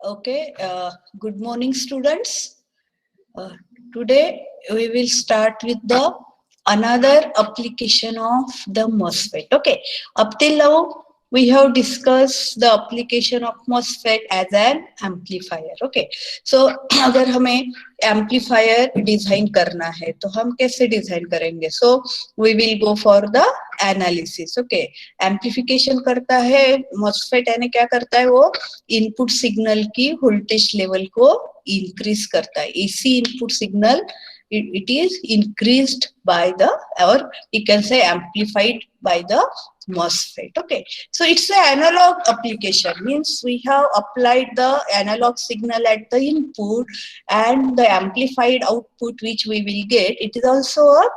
Okay, good morning, students. Today we will start with the another application of the MOSFET. Okay, up till now we have discussed the application of MOSFET as an amplifier. Okay, so अगर हमें amplifier design करना है तो हम कैसे design करेंगे? So we will go for the analysis. Okay, amplification करता है MOSFET, यानी क्या करता है? वो इनपुट सिग्नल की वोल्टेज लेवल को इंक्रीज करता है. AC input signal it is increased by the, or you can say amplified by the MOSFET. Okay, so it's an analog application, means we have applied the analog signal at the input, and the amplified output which we will get, it is also a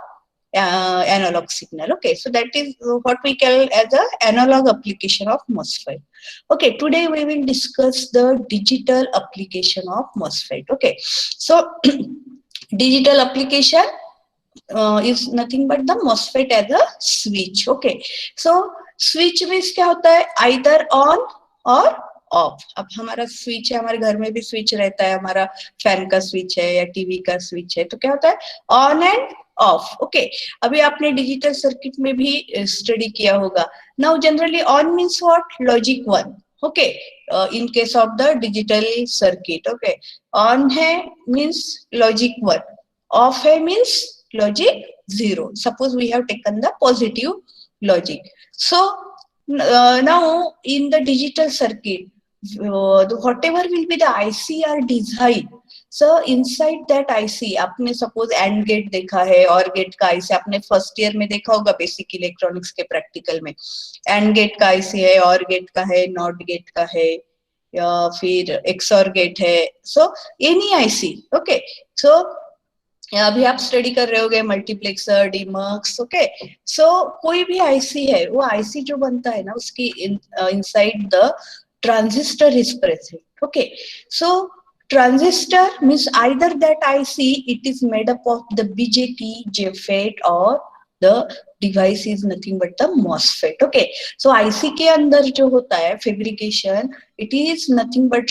analog signal. Okay, so that is what we call as a analog application of MOSFET. Okay, today we will discuss the digital application of MOSFET. Okay, so digital application is nothing but the MOSFET as a switch. Okay, so switch means क्या होता है? Either on or of. अब हमारा switch है, हमारे घर में भी स्विच रहता है, हमारा फैन का स्विच है या टीवी का स्विच है, तो क्या होता है? On end of. ओके, अभी आपने डिजिटल सर्किट में भी स्टडी किया होगा. Now generally on means what? Logic 1. Okay, in case of the digital circuit. Okay, on है मीन्स लॉजिक 1, ऑफ है means logic 0. Suppose we have taken the positive logic. So now in the digital circuit, whatever will be the IC or design, so inside that IC आपने suppose AND gate देखा है, और gate का IC आपने first year में देखा होगा basic electronics के प्रैक्टिकल में. AND गेट का IC है, और गेट का है, नॉट गेट का है, या फिर XOR गेट है. So any IC. ओके, सो अभी आप स्टडी कर रहे होगे मल्टीप्लेक्सर, डीमक्स. ओके, सो कोई भी आईसी है, वो आईसी जो बनता है ना, उसकी inside the transistor is present. Okay, so transistor means either that IC it is made up of the BJT, JFET, or the device is nothing but the MOSFET. Okay, so IC के अंदर जो होता है fabrication, it is nothing but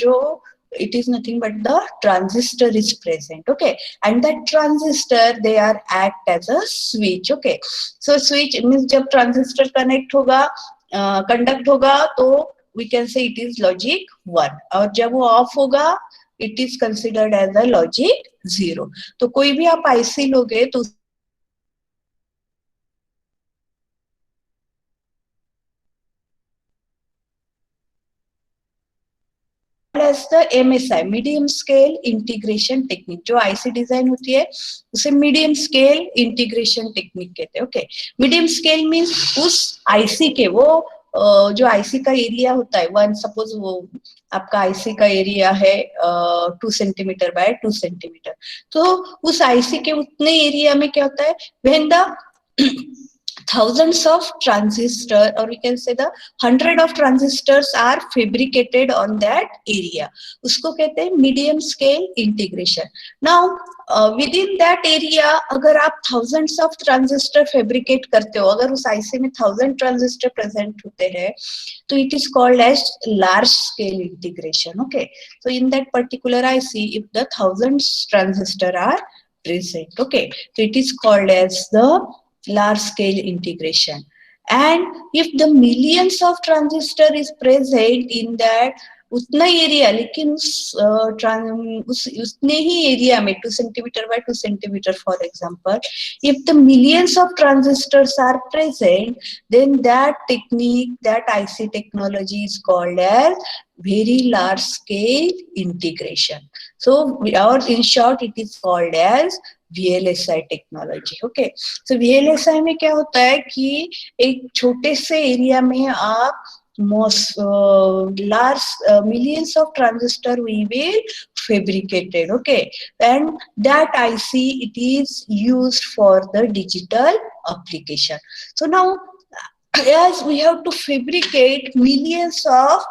the transistor is present. Okay, and that transistor they are act as a switch. Okay, so switch means जब transistor connect होगा, conduct होगा, तो we can say it is logic 1, और जब वो off होगा it is considered as a logic 0. तो कोई भी आप IC लोगे तो as the MSI, medium scale integration technique. जो आईसी डिजाइन होती है उसे मीडियम स्केल इंटीग्रेशन टेक्निक कहते हैं. ओके, मीडियम स्केल मीन्स उस आईसी के वो जो आईसी का एरिया होता है, वन सपोज वो आपका आईसी का एरिया है 2 सेंटीमीटर बाय 2 सेंटीमीटर, तो उस आईसी के उतने एरिया में क्या होता है? When the thousands of transistor, or we can say the 100 of transistors are fabricated on that area, उसको कहते हैं medium scale integration. Now within that area अगर आप thousands of transistor fabricate करते हो, अगर उस आईसी में 1000 ट्रांजिस्टर प्रेजेंट होते हैं, तो it is called as large scale integration. Okay, so in that particular IC if the 1000 transistor are present, okay, so it is called as the large scale integration. And if the millions of transistor is present in that उतना area, लेकिन उतने ही area में 2 centimetre bye 2 centimetre for example, if the millions of transistors are present, then that technique, that IC technology is called as very large scale integration. So or in short it is called as VLSI technology. Okay, so VLSI में क्या होता है कि एक छोटे से area में आप large millions of transistor we will fabricated. Okay, and that IC it is used for the digital application. So now as we have to fabricate millions of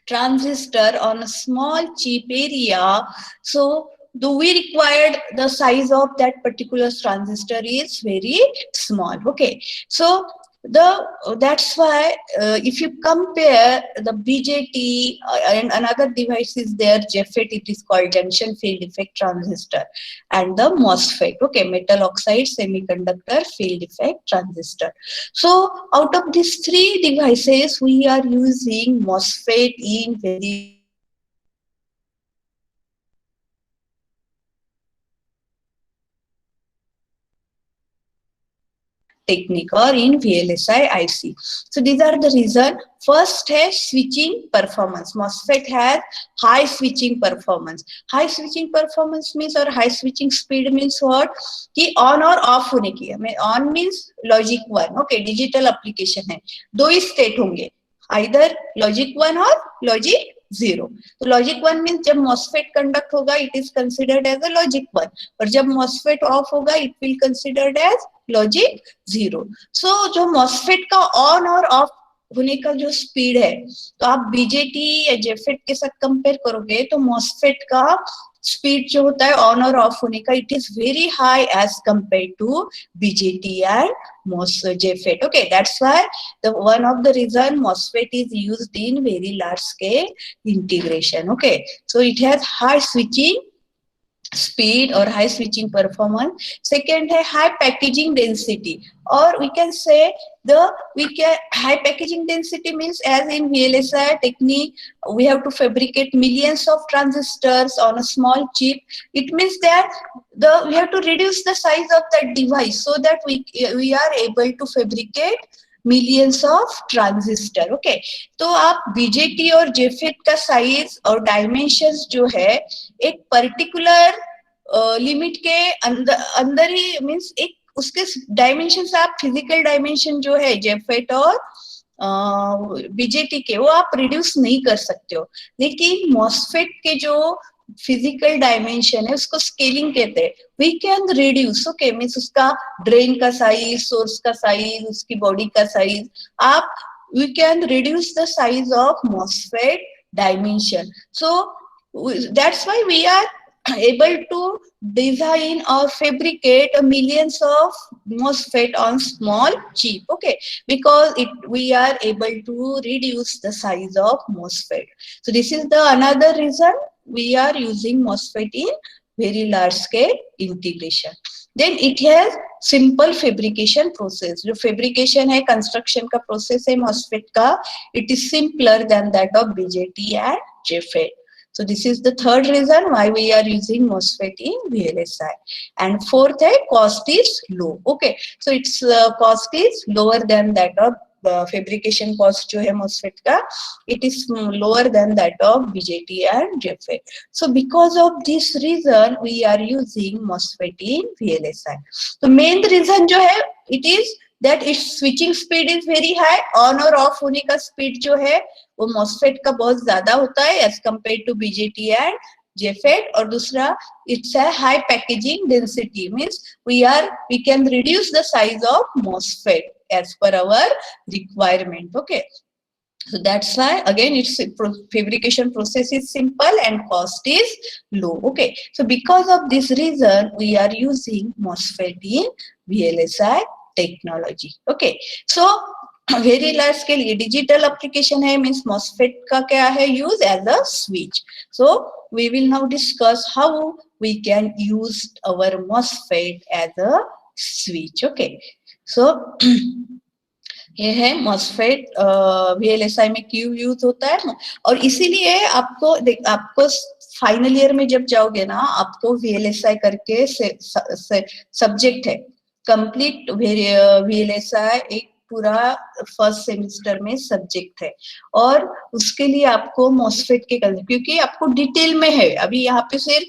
transistor on a small cheap area, so we required the size of that particular transistor is very small. Okay, so that's why if you compare the BJT and another device is there, JFET, it is called junction field effect transistor, and the MOSFET, okay, metal oxide semiconductor field effect transistor. So out of these three devices, we are using MOSFET in very large scale integration. So this is the technique or in VLSI IC. So these are the reason. First है switching performance. MOSFET has high switching performance. High switching performance means or high switching speed means what? कि on और off होने की. हमें on means logic 1. Okay, digital application है. दो ही state होंगे. Either logic 1 or logic 0. तो logic 1 means जब MOSFET conduct होगा, it is considered as a logic 1. और जब MOSFET off होगा, it will considered as logic 0. सो जो मॉसफेट का ऑन और ऑफ होने का जो स्पीड है, तो आप बीजेटी या जेफेट के साथ कंपेयर करोगे तो मॉसफेट का स्पीड जो होता है ऑन और ऑफ होने का, it is very high as compare to BJT and JFET. Okay, that's why the one of the reason MOSFET is used in very large scale integration. Okay, so it has high switching speed or high switching performance. Second है high packaging density, or we can say high packaging density means as in VLSI technique we have to fabricate millions of transistors on a small chip. It means that we have to reduce the size of that device so that we are able to fabricate millions of transistor. Okay, तो आप BJT और JFET का size और dimensions जो है एक particular limit के अंदर ही मींस एक उसके डायमेंशंस, आप फिजिकल डायमेंशन जो है जेफेट और बीजेटी के, वो आप रिड्यूस नहीं कर सकते हो. लेकिन मॉसफेट के जो फिजिकल डायमेंशन है उसको स्केलिंग कहते हैं. We can reduce. Okay, means उसका ड्रेन का साइज, सोर्स का साइज, उसकी बॉडी का साइज, आप we can reduce the size of MOSFET dimension. So that's why we are able to design or fabricate millions of MOSFET on small chip. Okay, because we are able to reduce the size of MOSFET. So this is the another reason we are using MOSFET in very large scale integration. Then it has simple fabrication process. जो fabrication है, construction का process है MOSFET का, it is simpler than that of BJT and JFET. So this is the third reason why we are using MOSFET in VLSI. And fourth है cost is low. Okay, so its cost is lower than that of fabrication cost जो है MOSFET का, it is lower than that of BJT and JFET. So because of this reason we are using MOSFET in VLSI. तो main reason जो है it is that its switching speed is very high. on और off होने का speed जो है वो MOSFET का बहुत ज्यादा होता है as compared to BJT and JFET. और दूसरा it's a high packaging density, means we can reduce the size of MOSFET as per our requirement. Okay, so that's why again its fabrication process is simple and cost is low. Okay, so because of this reason we are using MOSFET in VLSI technology. Okay, so very large scale ये digital application है, means MOSFET का क्या है use as a switch. So we will now discuss how we can use our MOSFET as a switch. Okay, so ये है MOSFET VLSI में क्यों use होता है. और इसीलिए आपको फाइनल ईयर में जब जाओगे ना, आपको VLSI करके सब्जेक्ट है कंप्लीट VLSI, एक पूरा फर्स्ट सेमेस्टर में सब्जेक्ट है. और उसके लिए आपको मॉसफेट के क्योंकि आपको डिटेल में है, अभी यहाँ पे सिर्फ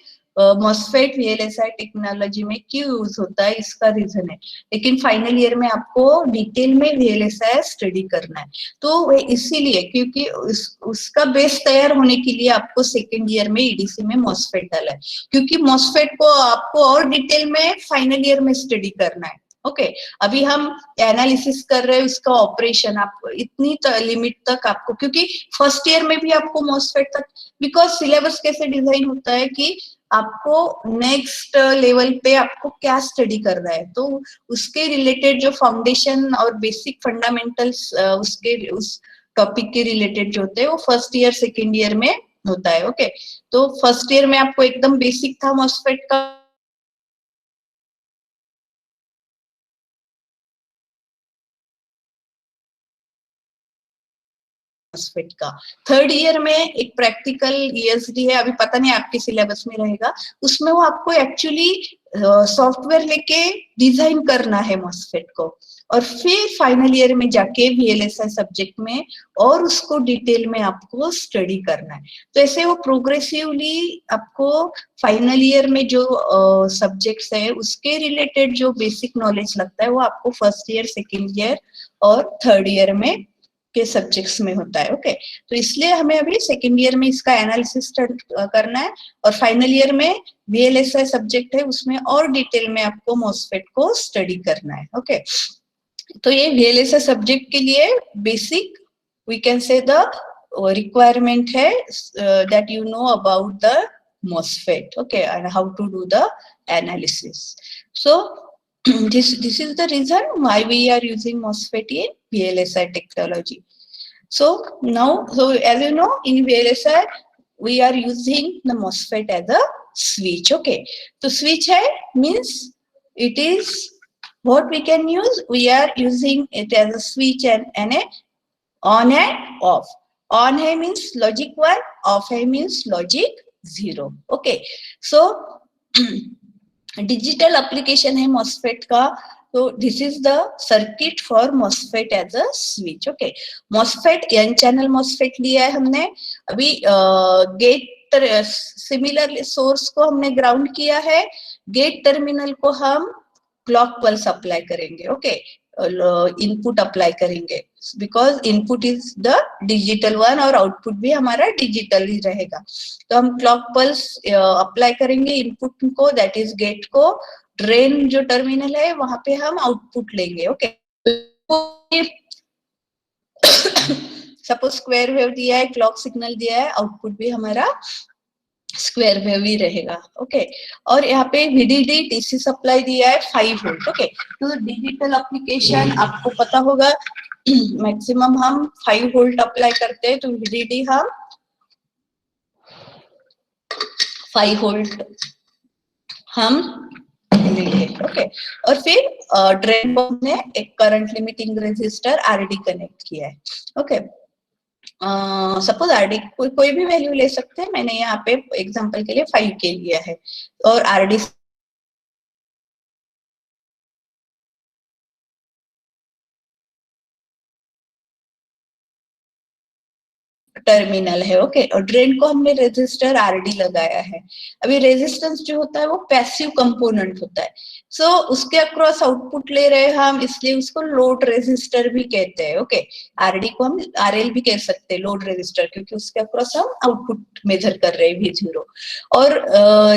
मॉसफेट VLSI टेक्नोलॉजी में क्यों यूज होता है इसका रीजन है, लेकिन फाइनल ईयर में आपको डिटेल में VLSI स्टडी करना है. तो इसीलिए क्योंकि उसका बेस तैयार होने के लिए आपको सेकेंड ईयर में EDC में मॉसफेट डाला है, क्योंकि मॉसफेट को आपको और डिटेल में फाइनल ईयर में स्टडी करना है. ओके, अभी हम एनालिसिस कर रहे हैं उसका ऑपरेशन, आप इतनी लिमिट तक आपको, क्योंकि फर्स्ट ईयर में भी आपको मॉसफेट तक, बिकॉज सिलेबस कैसे डिजाइन होता है कि आपको नेक्स्ट लेवल पे आपको क्या स्टडी करना है, तो उसके रिलेटेड जो फाउंडेशन और बेसिक फंडामेंटल्स उसके उस टॉपिक के रिलेटेड जो होते हैं वो फर्स्ट ईयर सेकेंड ईयर में होता है। ओके, तो फर्स्ट ईयर में आपको एकदम बेसिक था मॉसफेट का, मॉसफेट का। थर्ड ईयर में एक प्रैक्टिकल ईएसडी है, अभी पता नहीं आपके सिलेबस में रहेगा, उसमें वो आपको एक्चुअली सॉफ्टवेयर लेके डिजाइन करना है मॉसफेट को, और फिर फाइनल ईयर में जाके वीएलएसआई सब्जेक्ट में और उसको डिटेल में आपको स्टडी करना है। तो ऐसे वो प्रोग्रेसिवली आपको फाइनल ईयर में जो सब्जेक्ट्स है उसके रिलेटेड जो बेसिक नॉलेज लगता है वो आपको फर्स्ट ईयर सेकेंड ईयर और थर्ड ईयर में के सब्जेक्ट्स में होता है। ओके, तो इसलिए हमें अभी सेकेंड ईयर में इसका एनालिसिस करना है, और फाइनल ईयर में वीएलएसआई सब्जेक्ट है उसमें और डिटेल में आपको मॉसफेट को स्टडी करना है। ओके, तो ये वीएलएसआई सब्जेक्ट के लिए basic we can say the requirement है that you know about the MOSFET, okay, and how to do the analysis. So this is the reason why we are using MOSFET in VLSI technology. So now, so as you know, in VLSI we are using the MOSFET as a switch. Okay, so switch hai means it is what we can use. We are using it as a switch and a on and off. On hai means logic 1, off hai means logic 0. Okay, so digital application है MOSFET का, तो this is the circuit for MOSFET as a switch. Okay, MOSFET N channel MOSFET लिया है हमने अभी, gate similarly source को हमने ground किया है, गेट टर्मिनल को हम क्लॉक पल्स अप्लाई करेंगे। ओके, इनपुट अप्लाई करेंगे because input is the digital one और आउटपुट भी हमारा डिजिटल ही रहेगा, तो हम क्लॉक पल्स अप्लाई करेंगे इनपुट को, दैट इज गेट को, ड्रेन जो टर्मिनल है वहां पे हम आउटपुट लेंगे। ओके, सपोज स्क्वायर वेव दिया है, क्लॉक सिग्नल दिया है, आउटपुट भी हमारा स्क्वायर वेव ही रहेगा। ओके, और यहाँ पे VDD DC सप्लाई दिया है 5 वोल्ट। ओके, तो डिजिटल एप्लीकेशन आपको पता होगा मैक्सिमम हम 5 वोल्ट अप्लाई करते हैं, तो VDD हम 5 वोल्ट हम लेंगे। ओके, और फिर ड्रेन को हमने एक current limiting resistor RD connect किया है। ओके, सपोज RD कोई भी वैल्यू ले सकते हैं, मैंने यहाँ पे एग्जांपल के लिए 5K लिया है, और RD टर्मिनल है। ओके, और ड्रेन को हमने रेजिस्टर RD लगाया है। अभी रेजिस्टेंस जो होता है वो पैसिव कंपोनेंट होता है, सो उसके अक्रॉस आउटपुट ले रहे हैं हम, इसलिए उसको लोड रेजिस्टर भी कहते हैं। ओके, RD को हम RL भी कह सकते हैं, लोड रेजिस्टर, क्योंकि उसके अक्रॉस हम आउटपुट मेजर कर रहे हैं V0। और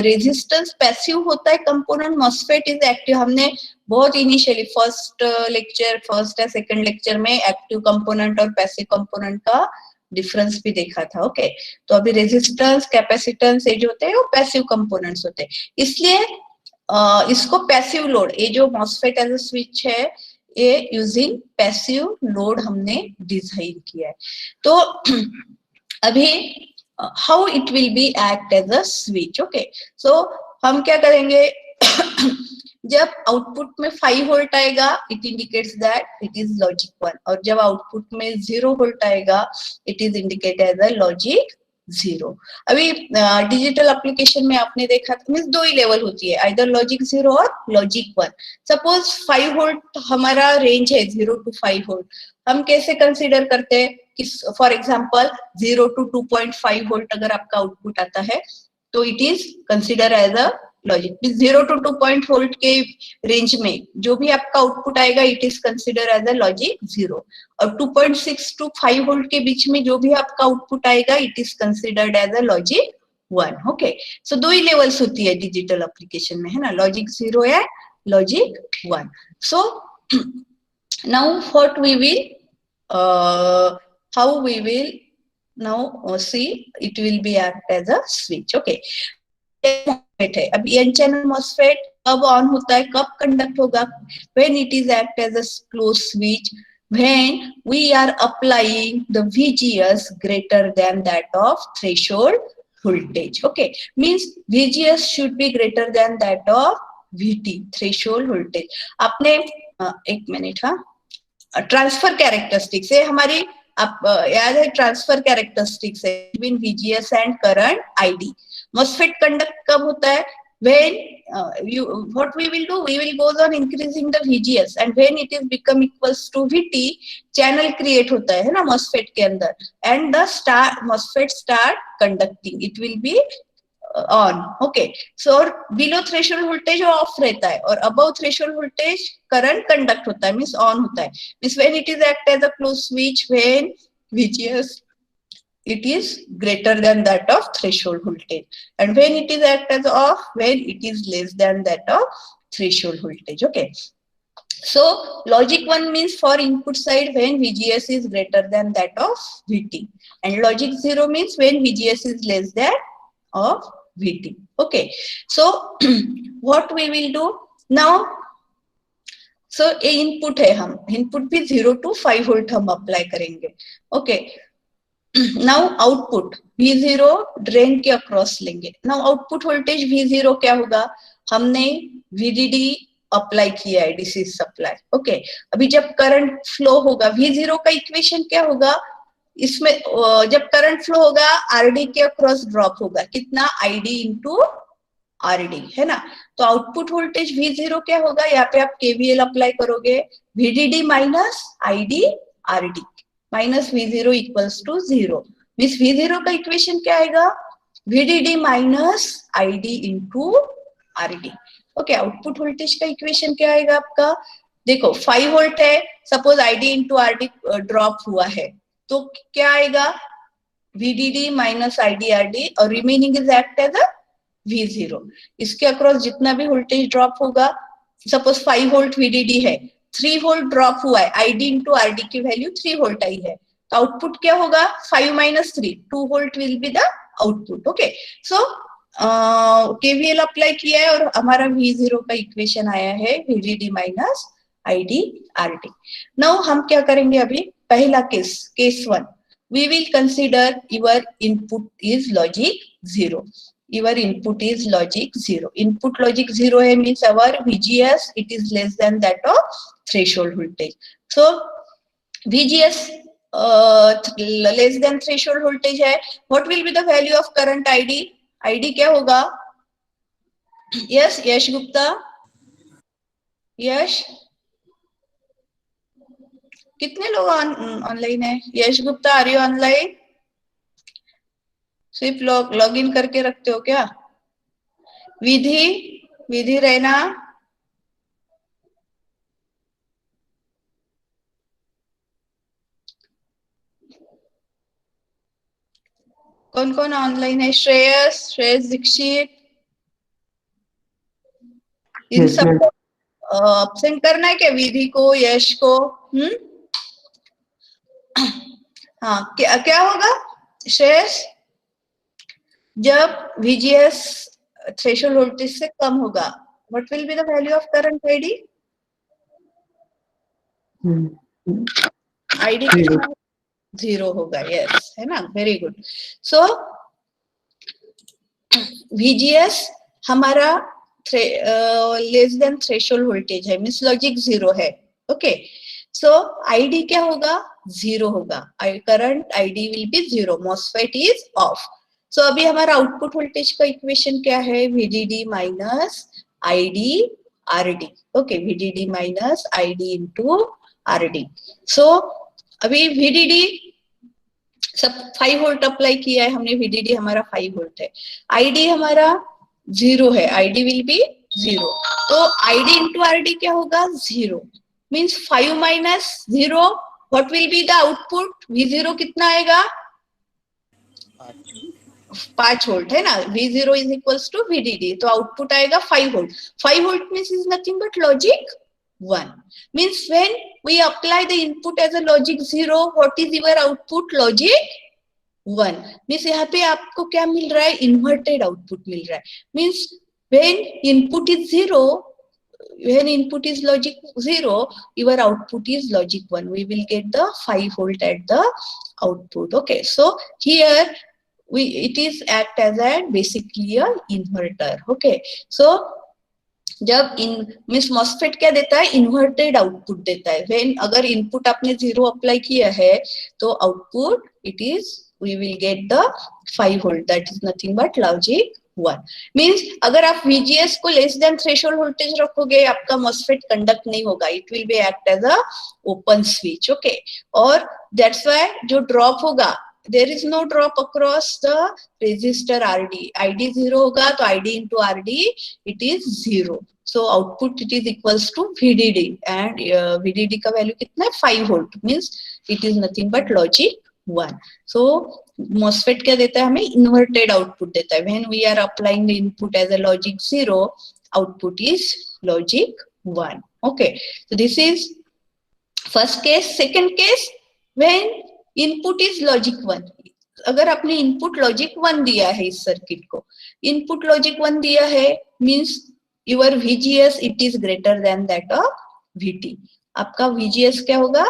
रेजिस्टेंस पैसिव होता है कंपोनेंट, मॉसफेट इज एक्टिव। हमने बहुत इनिशियली फर्स्ट या सेकंड लेक्चर में एक्टिव कंपोनेंट और पैसिव कंपोनेंट का डिफरेंस भी देखा था। ओके, तो अभी रेजिस्टेंस कैपेसिटेंस ये जो होते हैं वो पैसिव कंपोनेंट्स होते हैं, इसलिए इसको पैसिव लोड, ये जो मॉसफेट एज अ स्विच है ये यूजिंग पैसिव लोड हमने डिजाइन किया है। तो अभी how it will be act as a switch. Okay, so हम क्या करेंगे जब आउटपुट में 5 वोल्ट आएगा it indicates that it is logic 1, और जब आउटपुट में 0 वोल्ट आएगा it is indicate as a logic 0। अभी डिजिटल एप्लीकेशन में आपने देखा मीन्स 2 ही लेवल होती है, आइदर लॉजिक 0 और लॉजिक 1। सपोज 5 वोल्ट हमारा रेंज है, 0 to 5 वोल्ट, हम कैसे कंसीडर करते हैं कि फॉर एग्जांपल 0 to 2.5 वोल्ट अगर आपका आउटपुट आता है तो it is consider as a logic. 0 to 2 volt के रेंज में जो भी आपका आउटपुट आएगा it is consider as a logic 0, और 2.6 to 5 वोल्ट के बीच में जो भी आपका आउटपुट आएगा it is considered as a logic 1। Okay, so 2 ही लेवल्स होती है डिजिटल एप्लीकेशन में, है ना, लॉजिक 0 या logic 1। So now what we will how we will now see it will be act as a switch. Okay, है। अब N channel MOSFET कब ऑन होता है, कब कंडक्ट होगा, when it is act as a close switch, when we are applying the VGS greater than that of threshold voltage. Okay, means VGS should be greater than that of VT, threshold voltage. आपने एक minute, हाँ, transfer characteristics है हमारी, आप याद है transfer characteristics है between VGS and current ID. MOSFET conduct कब होता है, when what we will do, we will goes on increasing the VGS and when it is become equals to VT, channel create होता है ना MOSFET के अंदर, and the MOSFET start conducting, it will be on. Okay, so below threshold voltage off रहता है और above threshold voltage current conduct होता है, means on होता है, means when it is act as a closed switch, when VGS it is greater than that of threshold voltage, and when it is act as off, when it is less than that of threshold voltage. Okay, so logic 1 means for input side when VGS is greater than that of VT, and logic 0 means when VGS is less than of VT. Okay, so what we will do now, so a input है, हम input भी 0 to 5 volt हम apply करेंगे. Okay, now output V0 drain के across लेंगे. now output voltage V0 क्या होगा, हमने VDD अप्लाई किया है, डीसी सप्लाई. ओके, अभी जब करंट फ्लो होगा V0 का इक्वेशन क्या होगा, इसमें जब करंट फ्लो होगा आरडी के अक्रॉस ड्रॉप होगा, कितना, आईडी इंटू आरडी, है ना. तो आउटपुट वोल्टेज V0 क्या होगा, यहाँ पे आप केवीएल अप्लाई करोगे, VDD minus ID RD minus V0 equals to 0. Means V0 का इक्वेशन क्या आएगा, VDD minus ID into RD. Okay, output voltage का इक्वेशन क्या आएगा आपका, देखो 5 वोल्ट है, suppose ID into RD drop हुआ है, तो क्या आएगा, VDD माइनस आईडी आरडी और remaining is act as a V0. इसके अक्रॉस जितना भी वोल्टेज ड्रॉप होगा, सपोज 5 वोल्ट VDD है, 3 वोल्ट ड्रॉप हुआ है, आईडी इंटू आरडी की वैल्यू 3 वोल्ट आई है, तो आउटपुट क्या होगा, 5 minus 3, 2 volt will be the output. Okay, so KVL apply किया है और हमारा V0 का इक्वेशन आया है VDD minus ID RD. Now हम क्या करेंगे, अभी पहला case 1, we will consider your input is logic 0. Your input is logic 0. Input logic 0 है, means our VGS it is less than that of threshold voltage. So VGS less than threshold voltage है, what will be the value of current ID? ID क्या होगा, यश गुप्ता, यश, कितने लोग online है, यश Gupta are you online, सिर्फ log in करके रखते हो क्या, विधि रैना, कौन कौन ऑनलाइन है, श्रेयस दीक्षित, इन सब ऑप्शन करना है क्या, विधि को, यश को. हाँ, क्या होगा श्रेयस, जब VGS थ्रेशोल्ड वोल्टेज से कम होगा, what will be the value of current ID, ID 0 होगा, यस, है ना, वेरी गुड. सो VGS हमारा लेस देन थ्रेशोल्ड वोल्टेज है, मींस लॉजिक 0 है. ओके, सो आईडी क्या होगा, 0 होगा, current ID will be 0, MOSFET is off. So अभी हमारा आउटपुट वोल्टेज का इक्वेशन क्या है, VDD minus ID RD. Okay, VDD minus ID into RD. So अभी VDD सब 5 वोल्ट अप्लाई किया है हमने, VDD हमारा 5 वोल्ट है, आईडी हमारा 0 है, आईडी विल बी 0, तो आईडी इंटू आरडी क्या होगा, 0, means 5 minus 0, what will be the output, V0 कितना आएगा, 5 वोल्ट है ना, V0 is equals to VDD, तो आउटपुट आएगा 5 volt. 5 volt means is nothing but logic 1, means when we apply the input as a logic 0, what is your output, logic 1. means यहाँ पे आपको क्या मिल रहा है, इन्वर्टेड आउटपुट मिल रहा है, means When input is 0, when input is logic 0, your output is logic 1. We will get the 5 volt at the output. Okay, so here it is act as a basically a inverter. Okay, so जब इन means MOSFET क्या देता है, inverted output देता है. When अगर input आपने 0 apply किया है तो output it is we will get the 5 volt, that is nothing but logic 1. Means अगर आप VGS को लेस देन थ्रेशोल्ड वोल्टेज रखोगे आपका मॉसफेट कंडक्ट नहीं होगा, it will be act as a open switch. Okay, और दैट्स व्हाई जो drop होगा, there is no drop across the resistor RD. ID 0 होगा तो ID into RD it is 0. So output it is equals to VDD and VDD का value कितना है 5 volt, means it is nothing but logic 1. So MOSFET क्या देता है हमें, inverted output देता है. When we are applying the input as a logic 0, output is logic 1. Okay, so this is first case. Second case, when input is logic 1. अगर आपने input logic 1 दिया है इस सर्किट को, इनपुट लॉजिक 1 दिया है means your VGS it is greater then that of VT. आपका VGS क्या होगा,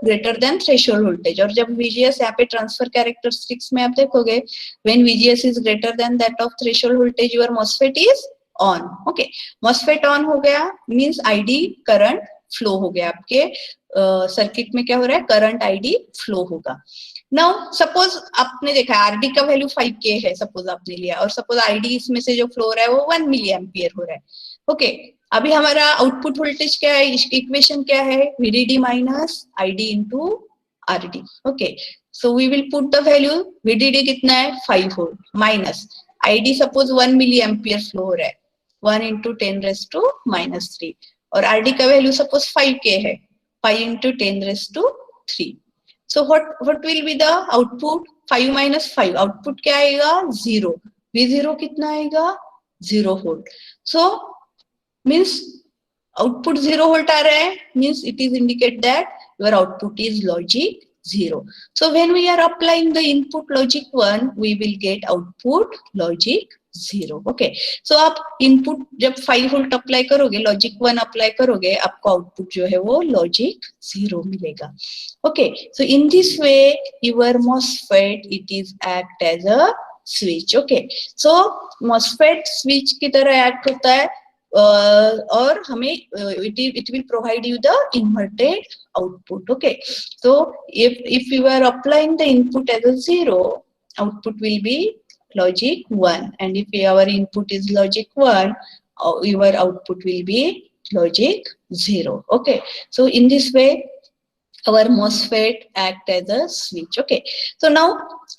ग्रेटर देन थ्रेशोल्ड वोल्टेज. और जब VGS यहाँ पे ट्रांसफर कैरेक्टरिस्टिक्स में आप देखोगे, when VGS is greater then that of threshold voltage your MOSFET is on. Okay, MOSFET on हो गया मींस ID करंट फ्लो हो गया, आपके सर्किट में क्या हो रहा है, करंट ID फ्लो होगा. नाउ सपोज आपने देखा RD का वैल्यू 5K है, सपोज आपने लिया, और सपोज ID इसमें से जो फ्लो हो रहा है वो 1 मिली एम्पियर हो रहा है. ओके, अभी हमारा आउटपुट वोल्टेज क्या है, इक्वेशन क्या है, VDD minus ID into RD. Okay, so we will put the value, VDD कितना है 5 volt minus ID suppose 1 milli ampere flow हो रहा है, 1 into 10⁻³ और RD का वैल्यू सपोज 5K है, 5 into 10⁻³. So what will be the output? 5 minus 5, output क्या आएगा 0. V0 कितना आएगा 0 volt. So means output 0 volt आ रहा है, means it is indicate that your output is logic 0. So when we are applying the input logic 1, we will get output logic 0. Okay, so आप input जब 5 volt apply करोगे, logic 1 apply करोगे, आपको output जो है वो लॉजिक 0 मिलेगा. Okay, so in this way your MOSFET it is act as a switch. Okay, so MOSFET switch की तरह एक्ट होता है और हमें it will provide you the inverted output. Okay, so if you are applying the input as a 0, output will be logic 1, and if our input is logic 1, your output will be logic 0. Okay, so in this way our MOSFET act as a switch. Okay, so now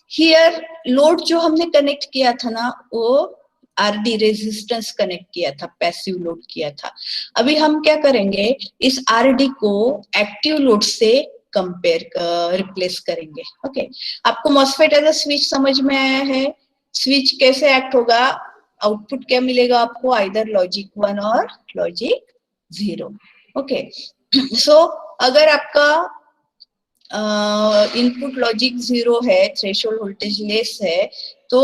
here load जो हमने connect किया था ना, वो RD resistance connect किया था, passive load किया था. अभी हम क्या करेंगे, इस RD को एक्टिव लोड से कंपेयर रिप्लेस करेंगे. ओके, आपको MOSFET एज अ स्विच समझ में आया है. स्विच कैसे एक्ट होगा, आउटपुट क्या मिलेगा आपको, आइदर लॉजिक 1 और लॉजिक 0. ओके, सो अगर आपका इनपुट लॉजिक 0 है, थ्रेशोल्ड वोल्टेज लेस है, तो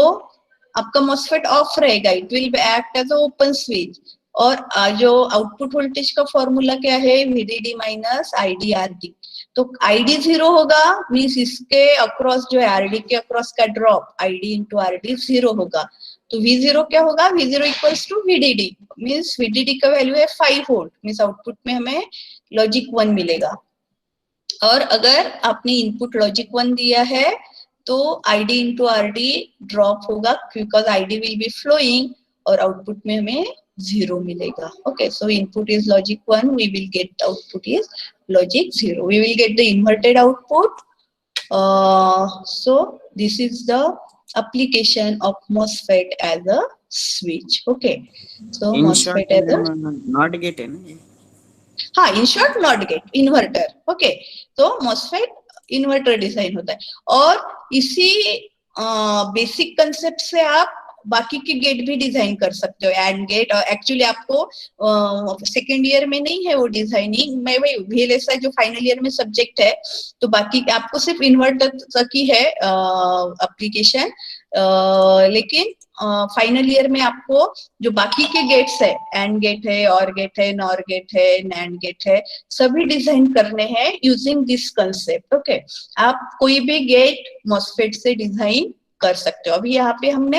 आपका MOSFET ऑफ रहेगा, it will act as open switch. और जो आउटपुट वोल्टेज का फॉर्मूला क्या है, VDD माइनस IDRD. तो ID 0 होगा मीन्स इसके अक्रॉस जो है RD के अक्रॉस का ड्रॉप ID इंटू RD 0 होगा. तो V0 क्या होगा, V0 equals to VDD means VDD का वैल्यू है 5 वोल्ट, मीन्स आउटपुट में हमें लॉजिक 1 मिलेगा. और अगर आपने इनपुट लॉजिक 1 दिया है तो ID इंटू RD ड्रॉप होगा, because ID will be flowing और आउटपुट में हमें 0 मिलेगा. Okay, so input is logic 1, we will get output is logic 0. We will get the inverted output. So this is the application of MOSFET as a switch. Okay, so in MOSFET as a not get है. हाँ, in short not get inverter. Okay, तो MOSFET inverter design होता है. और इसी basic concept से आप बाकी के गेट भी डिजाइन कर सकते हो, एंड गेट. और एक्चुअली आपको सेकेंड ईयर में नहीं है वो डिजाइनिंग, मैं वही VLSI जो फाइनल ईयर में सब्जेक्ट है, तो बाकी आपको सिर्फ इन्वर्टर तक ही है एप्लीकेशन. लेकिन फाइनल ईयर में आपको जो बाकी के गेट्स है, एंड गेट है, और गेट है, नॉर गेट है, नैंड गेट है, सभी डिजाइन करने हैं यूजिंग दिस कंसेप्ट। ओके, आप कोई भी गेट मॉसफेट से डिजाइन कर सकते हो। अभी यहाँ पे हमने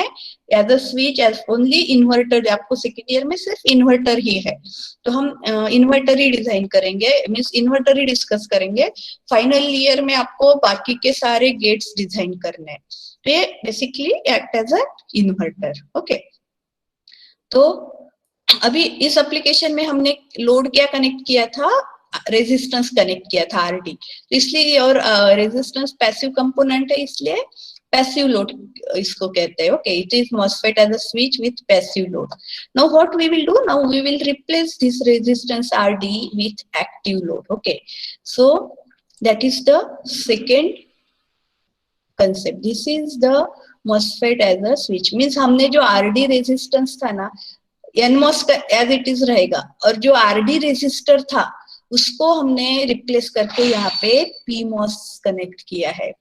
as a switch, as only inverter, आपको सेकेंड ईयर में सिर्फ इन्वर्टर ही है, तो हम इन्वर्टर ही डिजाइन करेंगे, मीन्स इन्वर्टर ही डिस्कस करेंगे। फाइनल ईयर में आपको बाकी के सारे गेट्स डिजाइन करने हैं, तो ये basically act as a inverter. Okay, तो अभी इस एप्लीकेशन में हमने लोड क्या कनेक्ट किया था, रेजिस्टेंस कनेक्ट किया था, आरडी, तो इसलिए, और रेजिस्टेंस पैसिव कंपोनेंट है, इसलिए पैसिव लोड इसको कहते हैं। Okay, it is MOSFET as a switch with passive load. Now what we will do, now we will replace this resistance RD with active load. Okay, so that is the second concept. This is the MOSFET as a switch, means हमने जो RD resistance था ना, NMOS का as it is रहेगा, और जो RD resistor था उसको हमने रिप्लेस करके यहाँ पे PMOS कनेक्ट किया है,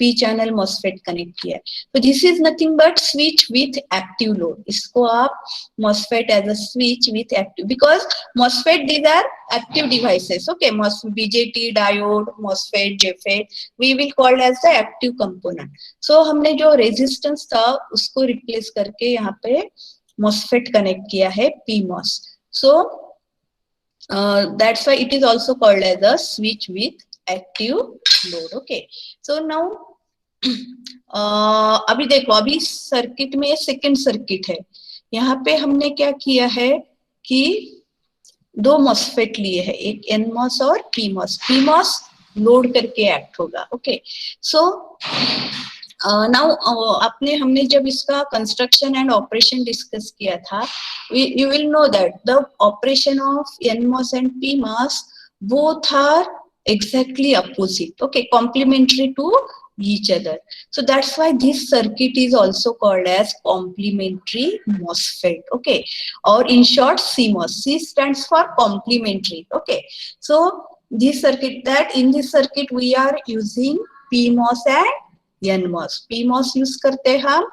P चैनल MOSFET कनेक्ट किया है। तो this is nothing but switch with active load. इसको आप MOSFET as a switch with active, because MOSFET these are active devices. Okay, BJT, diode, MOSFET, JFET, we will call as the active component. So हमने जो resistance था उसको replace करके यहाँ पे MOSFET connect किया है, PMOS. So that's why it is also called as a switch with active load. Okay, so now अभी देखो, अभी सर्किट में सेकेंड सर्किट है, यहाँ पे हमने क्या किया है कि दो MOSFET लिए है, एक NMOS और PMOS। PMOS लोड करके एक्ट होगा। ओके, सो नाउ हमने जब इसका कंस्ट्रक्शन एंड ऑपरेशन डिस्कस किया था, you will know that the operation of NMOS and PMOS both are exactly opposite, okay, complementary to each other. So that's why this circuit is also called as complementary MOSFET. Okay, or in short CMOS. C stands for complementary. Okay, so this circuit, that in this circuit we are using PMOS and NMOS. PMOS use करते हैं हम,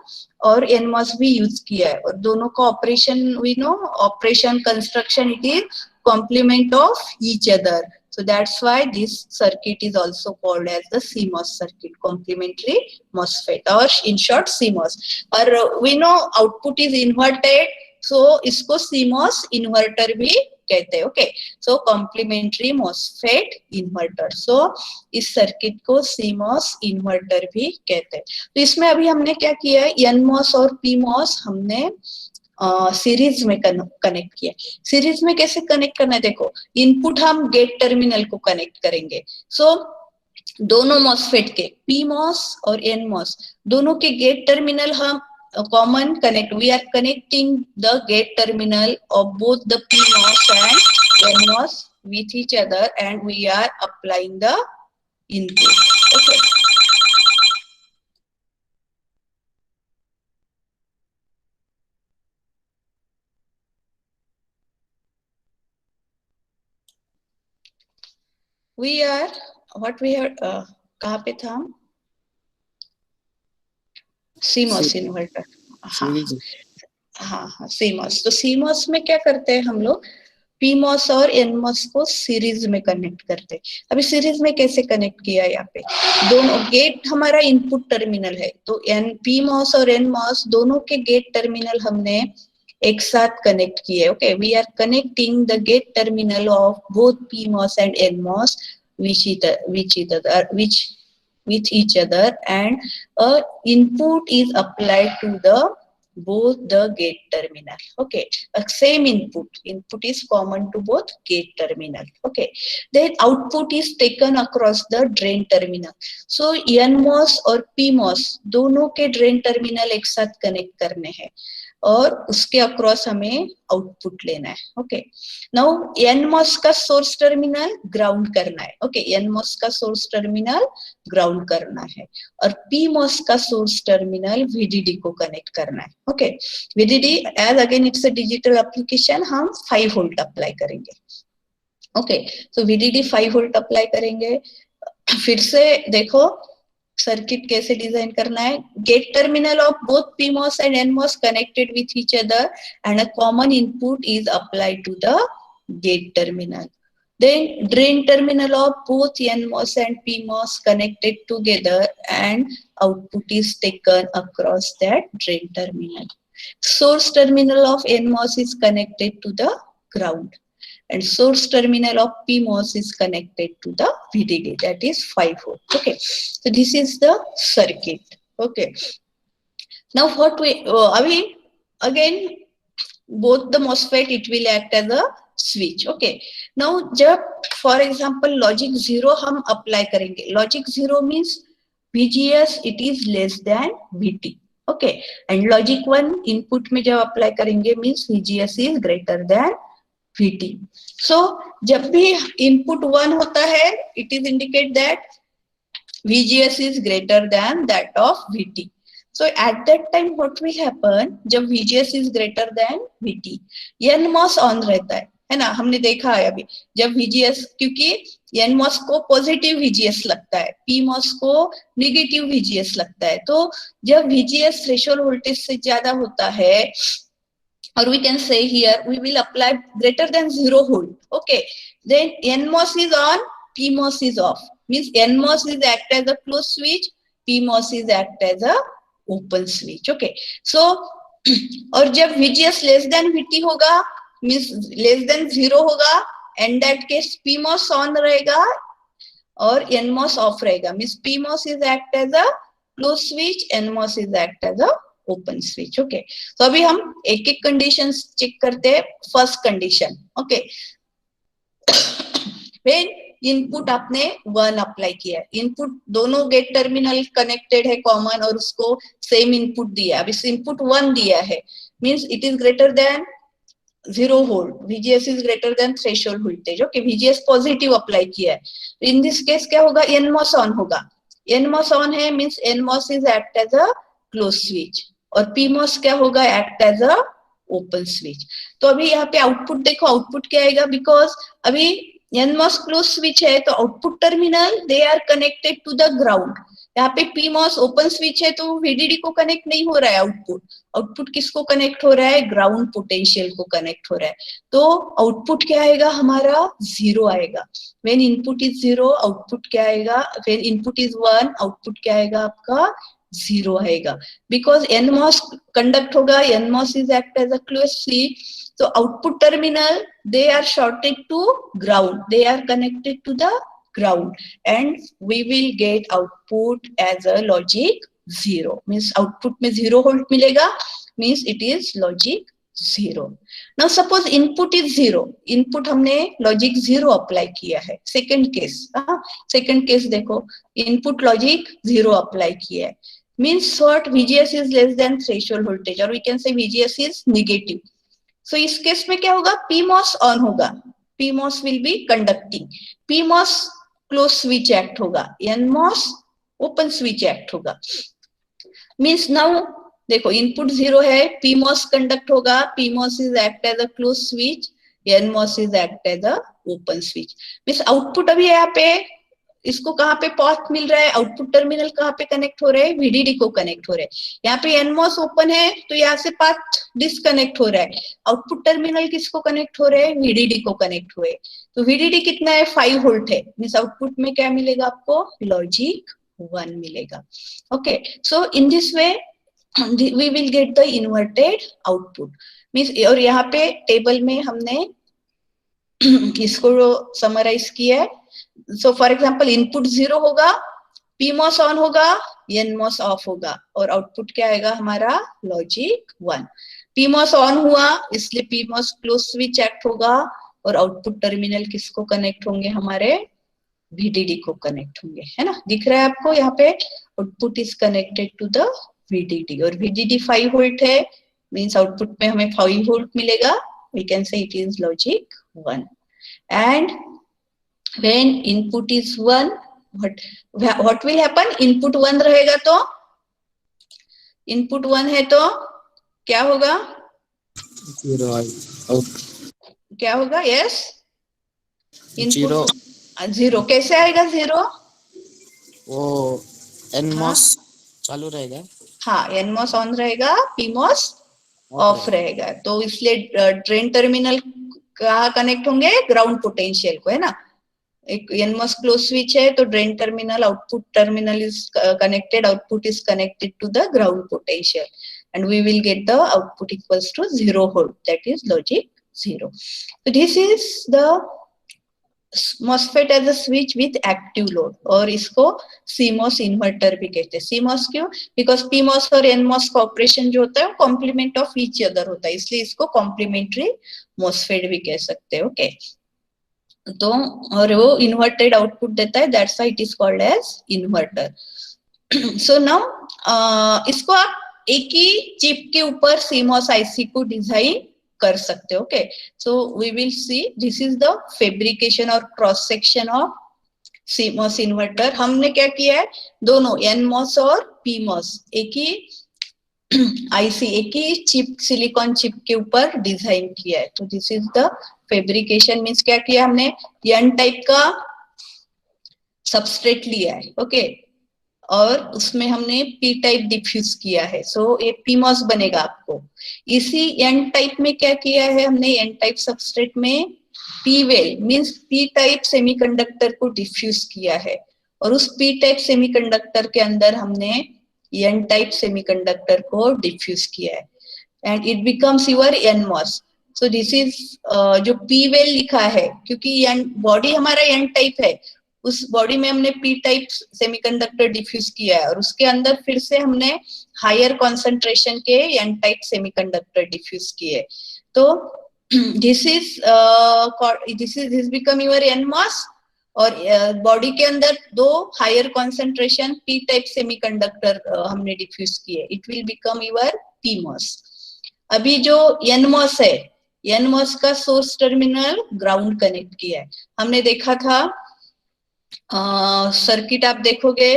और NMOS भी use किया है, और दोनों का operation we know, operation construction it is complement of each other. So that's why this circuit is also called as the CMOS circuit, complementary MOSFET, or in short CMOS. और we know output is inverted, so इसको CMOS inverter भी कहते हैं. Okay, सो complementary MOSFET inverter. सो इस circuit को CMOS inverter भी कहते हैं. तो इसमें अभी हमने क्या किया है, NMOS और PMOS हमने सीरीज में कनेक्ट किया. सीरीज में कैसे कनेक्ट करना है, देखो, इनपुट हम गेट टर्मिनल को कनेक्ट करेंगे. सो दोनों MOSFET के, PMOS और NMOS, दोनों के गेट टर्मिनल हम common connect, we are connecting the gate terminal of both the PMOS and NMOS with each other, and we are applying the input. Okay, we are what we are कहाँ पे था हम, CMOS inverter. हाँ हाँ हाँ, CMOS. तो CMOS में क्या करते हैं हम लोग, PMOS और NMOS को सीरीज में कनेक्ट करते हैं. अभी सीरीज में कैसे कनेक्ट किया है, यहाँ पे दोनों गेट हमारा इनपुट टर्मिनल है, तो PMOS और NMOS दोनों के गेट टर्मिनल हमने एक साथ कनेक्ट किए. Okay, we are connecting the gate terminal of both PMOS and NMOS with each other, and a input is applied to the both the gate terminal. Okay, a same input is common to both gate terminal. Okay, then output is taken across the drain terminal. So NMOS और PMOS दोनों के drain terminal एक साथ connect करने हैं, और उसके across हमें आउटपुट लेना है. ओके, नाउ NMOS का सोर्स टर्मिनल ग्राउंड करना है. ओके, NMOS का सोर्स टर्मिनल ग्राउंड करना है, और PMOS का सोर्स टर्मिनल VDD को कनेक्ट करना है. Okay, VDD as again it's a digital application, हम 5 वोल्ट अप्लाई करेंगे. ओके, तो VDD 5 वोल्ट अप्लाई करेंगे. फिर से देखो, सर्किट कैसे डिजाइन करना है. Gate terminal of both PMOS and NMOS connected with each other and a common input is applied to the gate terminal. Then drain terminal of both NMOS and PMOS connected together and output is taken across that drain terminal. Source terminal of NMOS is connected to the ground and source terminal of PMOS is connected to the VDD, that is 5 volt. Okay, so this is the circuit. Okay, now what we again both the MOSFET it will act as a switch. Okay, now जब for example logic 0 हम apply करेंगे, logic 0 means VGS it is less than VT. Okay, and logic 1 input में जब apply करेंगे means VGS is greater than VT. So जब भी input 1 होता है it is indicate that VGS is greater than that of VT. So at that time what will happen, जब VGS is greater than VT, NMOS on रहता है ना, हमने देखा है अभी जब VGS, क्योंकि NMOS को पॉजिटिव VGS लगता है, PMOS को नेगेटिव VGS लगता है, तो जब VGS थ्रेशोल्ड वोल्टेज से ज्यादा होता है, or we can say here we will apply greater than 0 volt. Okay, then NMOS is on, PMOS is off, means NMOS is act as a closed switch, PMOS is act as a open switch. Okay, so और जब VGS less than VT होगा means less than 0 होगा, and that case PMOS on रहेगा और NMOS off रहेगा, means PMOS is act as a closed switch, NMOS is act as a open switch. Okay, तो अभी हम एक एक कंडीशंस चेक करते हैं. First condition, okay, when input आपने 1 अप्लाई किया है, इनपुट दोनों गेट टर्मिनल कनेक्टेड है कॉमन और उसको सेम इनपुट दिया, अब इस इनपुट 1 दिया है means it is greater than 0 volt, VGS is greater than threshold voltage. Okay, VGS positive apply किया है, इन दिस केस क्या होगा, NMOS ऑन होगा. NMOS ऑन है means NMOS is act as a close switch और PMOS क्या होगा, act as a open switch. तो अभी यहाँ पे आउटपुट देखो, आउटपुट क्या आएगा, बिकॉज अभी NMOS क्लोज स्विच है तो output terminal they are connected to the ground. यहाँ पे PMOS ओपन स्विच है तो VDD को कनेक्ट नहीं हो रहा है, आउटपुट किसको कनेक्ट हो रहा है, ग्राउंड पोटेंशियल को कनेक्ट हो रहा है. तो आउटपुट क्या आएगा हमारा, 0 आएगा. व्हेन इनपुट इज 0 आउटपुट क्या आएगा, व्हेन इनपुट इज 1 आउटपुट क्या आएगा आपका, 0 आएगा. बिकॉज NMOS कंडक्ट होगा, NMOS is act as a close switch, so output terminal they are shorted to ground, they are connected to the ground and we will get output as a logic 0, means output में 0 volt मिलेगा, means it is logic 0. now suppose input is 0, input हमने logic 0 apply किया है. Second case, second case देखो, input logic 0 apply किया है, means what, VGS is less than threshold voltage or we can say VGS is negative. So इस केस में क्या होगा, PMOS ऑन होगा, PMOS will be conducting, PMOS close switch act होगा, NMOS ओपन स्विच एक्ट होगा. मीन्स नाउ देखो input 0 है, PMOS कंडक्ट होगा, PMOS is act as a close switch, NMOS is act as a open switch. Means output अभी यहाँ पे इसको कहाँ पे पाथ मिल रहा है, आउटपुट टर्मिनल कहाँ पे कनेक्ट हो रहे हैं, VDD को कनेक्ट हो रहे हैं. यहाँ पे NMOS ओपन है तो यहाँ से पाथ डिस्कनेक्ट हो रहा है, आउटपुट टर्मिनल किसको कनेक्ट हो रहे हैं, VDD को कनेक्ट हुए. तो VDD कितना है, 5 वोल्ट है, मीन्स आउटपुट में क्या मिलेगा आपको, लॉजिक 1 मिलेगा. Okay, so in this way we will get the inverted output. Means और यहाँ पे टेबल में हमने इसको समराइज किया है. सो फॉर एग्जाम्पल इनपुट 0 होगा, PMOS ऑन होगा, NMOS ऑफ होगा और आउटपुट क्या आएगा हमारा, लॉजिक 1. PMOS ऑन हुआ इसलिए PMOS क्लोज स्विच एक्ट होगा और आउटपुट टर्मिनल किसको कनेक्ट होंगे, हमारे VDD को कनेक्ट होंगे, है ना. दिख रहा है आपको यहाँ पे, output is connected to the VDD और VDD 5 वोल्ट है, मीन्स आउटपुट में हमें 5 वोल्ट मिलेगा. We can say it is logic 1. And when input is 1, what will happen, input 1 रहेगा तो input 1 है तो क्या होगा, 0 क्या होगा, यस, इनपुट 0 कैसे आएगा 0, वो एनमॉस चालू रहेगा। हाँ, एनमॉस ऑन रहेगा, पीमॉस ऑफ रहेगा। तो इसलिए ड्रेन टर्मिनल कहाँ कनेक्ट होंगे, ग्राउंड पोटेंशियल को, है ना। एक एनमॉस क्लोज स्विच है तो drain terminal, output terminal is connected, output is connected to the ground potential and we will get the output equals to 0 volt, that is logic 0. So this is the MOSFET as a switch with active load, और इसको CMOS inverter भी कहते हैं। CMOS क्यों? Because PMOS और NMOS का operation जो होता है कॉम्प्लीमेंट ऑफ ईच अदर होता है, इसलिए इसको कॉम्प्लीमेंट्री MOSFET भी कह सकते हैं। ओके, तो और वो इन्वर्टेड आउटपुट देता है, that's why it is called as inverter. So now इसको आप एक ही चिप के ऊपर CMOS IC को डिजाइन कर सकते हो। Okay, so we will see, this is the fabrication और cross section of CMOS inverter. हमने क्या किया है, दोनों NMOS और PMOS एक ही आईसी, एक ही चिप, सिलिकॉन चिप के ऊपर डिजाइन किया है। तो this is the fabrication, means क्या किया हमने, एन टाइप का सबस्ट्रेट लिया है। ओके, और उसमें हमने पी टाइप डिफ्यूज किया है, सो ये पीमॉस बनेगा आपको। इसी एन टाइप में क्या किया है हमने, एन टाइप सबस्ट्रेट में P well means P type semiconductor को डिफ्यूज किया है, और उस पी टाइप सेमीकंडक्टर के अंदर हमने एन टाइप सेमीकंडक्टर को डिफ्यूज किया है, and it becomes your NMOS. So this is जो पी वेल लिखा है, क्योंकि बॉडी हमारा एन टाइप है, उस बॉडी में हमने पी टाइप सेमीकंडक्टर डिफ्यूज किया है, और उसके अंदर फिर से हमने हायर कॉन्सेंट्रेशन के एन टाइप सेमीकंडक्टर डिफ्यूज किए। तो दिस बिकम योर एनमॉस, और बॉडी के अंदर दो higher concentration P type semiconductor हमने डिफ्यूज किए, it will become your PMOS. अभी जो एनमॉस है, एनमॉस का सोर्स टर्मिनल ग्राउंड कनेक्ट किया है। हमने देखा था सर्किट, आप देखोगे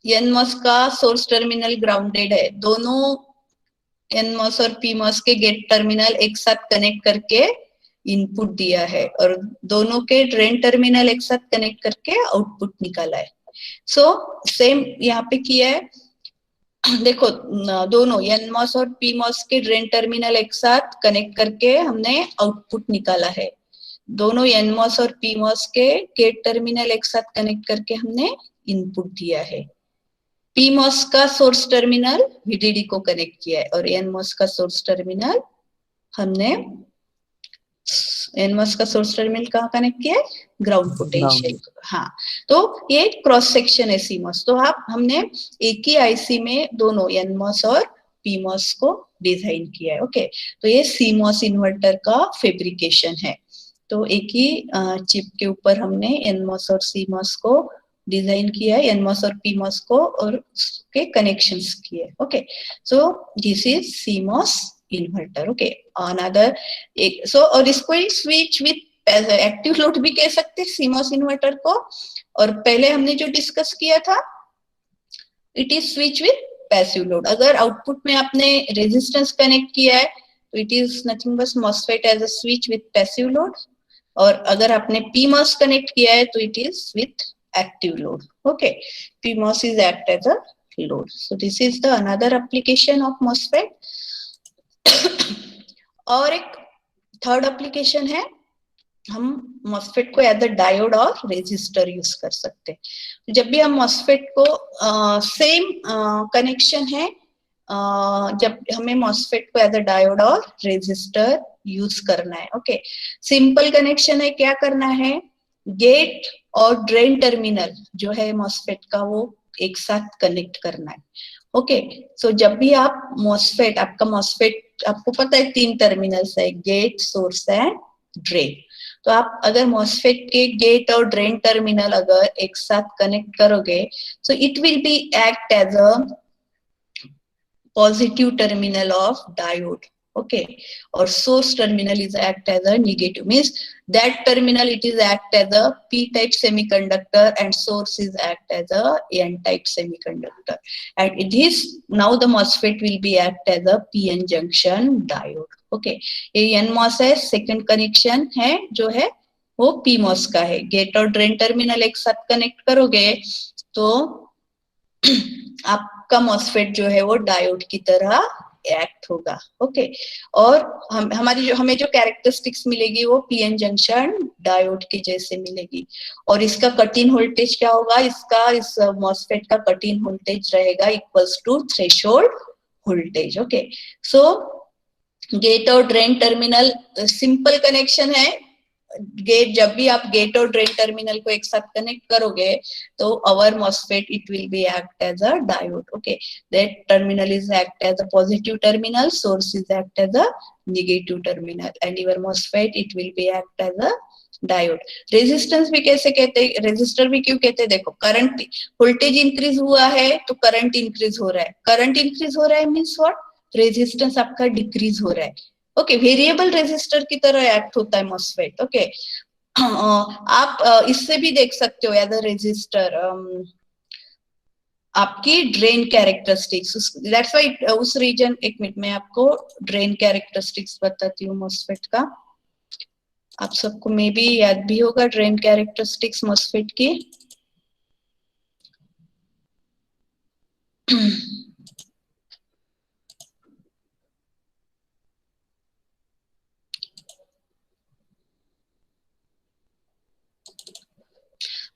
एनमॉस का सोर्स टर्मिनल ग्राउंडेड है, दोनों एनमॉस और पीमॉस के गेट टर्मिनल एक साथ कनेक्ट करके इनपुट दिया है, और दोनों के ड्रेन टर्मिनल एक साथ कनेक्ट करके आउटपुट निकाला है। सो सेम यहाँ पे किया है, देखो दोनों एनमॉस और पीमॉस के ड्रेन टर्मिनल एक साथ कनेक्ट करके हमने आउटपुट निकाला है, दोनों एनमॉस और पीमॉस के गेट टर्मिनल एक साथ कनेक्ट करके हमने इनपुट दिया है। पीमॉस का सोर्स टर्मिनल VDD को कनेक्ट किया है, और एनमॉस का सोर्स टर्मिनल हमने एनमॉस का सोर्स टर्मिनल कहाँ कनेक्ट किया है, ग्राउंड पोटेंशियल। हाँ, तो ये क्रॉस सेक्शन है CMOS। तो हमने एक ही आईसी में दोनों एनमॉस और पीमॉस को डिजाइन किया है। ओके, तो ये CMOS इन्वर्टर का फैब्रिकेशन है। तो एक ही चिप के ऊपर हमने एनमॉस और CMOS को डिजाइन किया है, एनमॉस और पीमॉस को, और उसके कनेक्शंस किए। Okay, so this is CMOS inverter. Okay, another एक, सो और इसको स्विच विथ एक्टिव लोड भी कह सकते हैं CMOS इन्वर्टर को। और पहले हमने जो डिस्कस किया था, it is switch with passive load. अगर आउटपुट में आपने रेजिस्टेंस कनेक्ट किया है तो it is nothing but MOSFET as a switch with passive load, और अगर आपने PMOS कनेक्ट किया है तो it is with active load. Okay, PMOS is act as a load. So this is the another application of MOSFET. और एक third application है, हम MOSFET को एज अ डायोड और रेजिस्टर यूज कर सकते हैं। जब भी हम MOSFET को सेम कनेक्शन है, जब हमें MOSFET को एज अ डायोड और रेजिस्टर यूज करना है। ओके, सिंपल कनेक्शन है, क्या करना है, गेट और ड्रेन टर्मिनल जो है MOSFET का वो एक साथ कनेक्ट करना है। ओके, सो जब भी आप MOSFET, आपका MOSFET आपको पता है 3 टर्मिनल्स है, गेट, सोर्स एंड ड्रेन। तो आप अगर MOSFET के गेट और ड्रेन टर्मिनल अगर एक साथ कनेक्ट करोगे, so it will be act as a positive terminal of diode. Okay, or source terminal is act as a negative, means that terminal it is act as a p-type semiconductor and source is act as a n-type semiconductor, and it is now the MOSFET will be act as a PN junction diode. Okay, ये NMOS है, second connection है जो है वो PMOS का है। Gate और drain terminal एक साथ कनेक्ट करोगे तो आपका मॉसफेट जो है वो डायोड की तरह एक्ट होगा। ओके, और हमारी जो हमें जो कैरेक्टरिस्टिक्स मिलेगी वो पीएन जंक्शन डायोड के जैसे मिलेगी। और इसका कट इन वोल्टेज क्या होगा, इसका इस मॉसफेट का कट इन वोल्टेज रहेगा equals to threshold voltage. Okay, so gate और ड्रेन टर्मिनल सिंपल कनेक्शन है। गेट, जब भी आप गेट और ड्रेन टर्मिनल को एक साथ कनेक्ट करोगे तो our MOSFET it will be act as a diode. Okay, that terminal is act as a positive terminal, source is act as a negative terminal and your MOSFET it will be act as a diode. Resistance भी कैसे कहते हैं, resistor भी क्यों कहते हैं, देखो current voltage increase हुआ है तो करंट इंक्रीज हो रहा है, करंट इंक्रीज हो रहा है मीन्स व्हाट, रेजिस्टेंस आपका डिक्रीज हो रहा है। ओके, वेरिएबल रेजिस्टर की तरह एक्ट होता है मॉसफेट। ओके, आप इससे भी देख सकते हो एज अ रेजिस्टर आपकी ड्रेन कैरेक्टरिस्टिक्स, दैट्स व्हाई उस रीजन, एक मिनट में आपको ड्रेन कैरेक्टरिस्टिक्स बताती हूँ मॉसफेट का। आप सबको मे बी याद भी होगा ड्रेन कैरेक्टरिस्टिक्स मॉसफेट की।